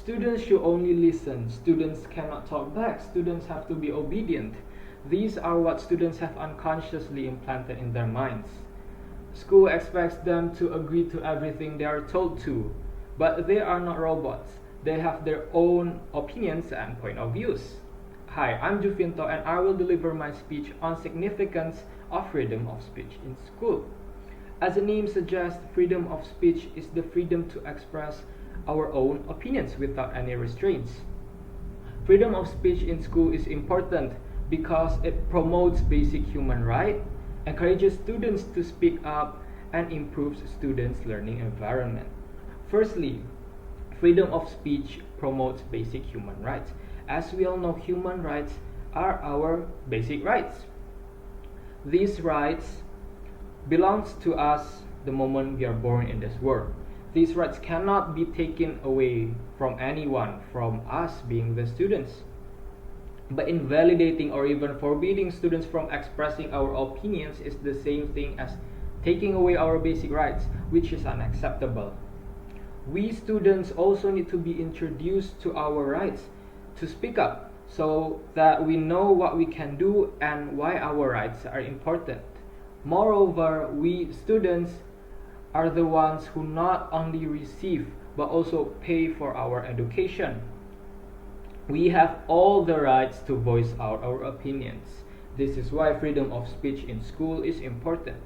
Students should only listen. Students cannot talk back. Students have to be obedient. These are what students have unconsciously implanted in their minds. School expects them to agree to everything they are told to, but they are not robots. They have their own opinions and point of views. Hi, I'm Juvinto and I will deliver my speech on significance of freedom of speech in school. As the name suggests, freedom of speech is the freedom to express our own opinions without any restraints. Freedom of speech in school is important because it promotes basic human rights, encourages students to speak up, and improves students' learning environment. Firstly, freedom of speech promotes basic human rights. As we all know, human rights are our basic rights. These rights belongs to us the moment we are born in this world. These rights cannot be taken away from anyone, from us being the students. But invalidating or even forbidding students from expressing our opinions is the same thing as taking away our basic rights, which is unacceptable. We students also need to be introduced to our rights to speak up so that we know what we can do and why our rights are important. Moreover, we students are the ones who not only receive but also pay for our education. We have all the rights to voice out our opinions. This is why freedom of speech in school is important.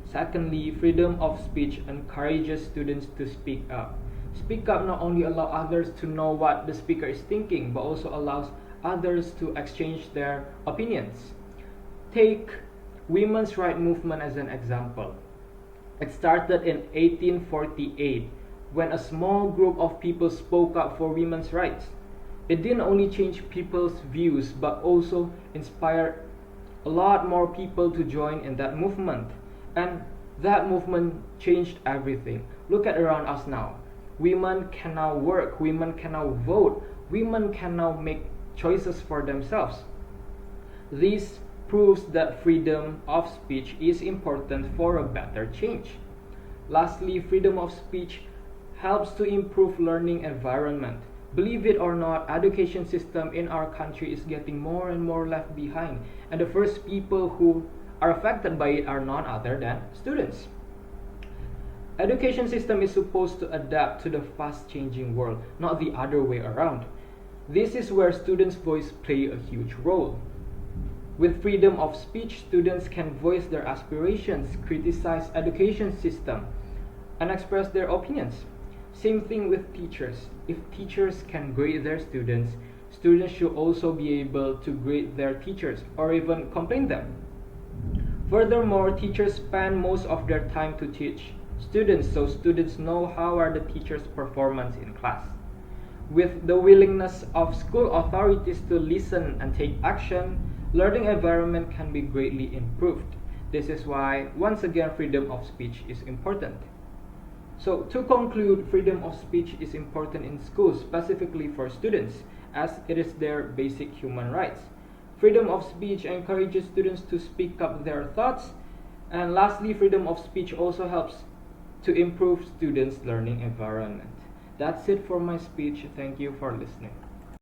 Secondly, freedom of speech encourages students to speak up. Speak up not only allows others to know what the speaker is thinking, but also allows others to exchange their opinions. Take women's rights movement as an example. It started in 1848 when a small group of people spoke up for women's rights. It didn't only change people's views but also inspired a lot more people to join in that movement. And that movement changed everything. Look at around us now. Women can now work, women can now vote, women can now make choices for themselves. This proves that freedom of speech is important for a better change. Lastly, freedom of speech helps to improve learning environment. Believe it or not, education system in our country is getting more and more left behind, and the first people who are affected by it are none other than students. Education system is supposed to adapt to the fast changing world, not the other way around. This is where students' voice play a huge role. With freedom of speech, students can voice their aspirations, criticize education system, and express their opinions. Same thing with teachers. If teachers can grade their students, students should also be able to grade their teachers or even complain them. Furthermore, teachers spend most of their time to teach students, so students know how are the teachers' performance in class. With the willingness of school authorities to listen and take action, learning environment can be greatly improved. This is why, once again, freedom of speech is important. So, to conclude, freedom of speech is important in schools, specifically for students, as it is their basic human rights. Freedom of speech encourages students to speak up their thoughts. And lastly, freedom of speech also helps to improve students' learning environment. That's it for my speech. Thank you for listening.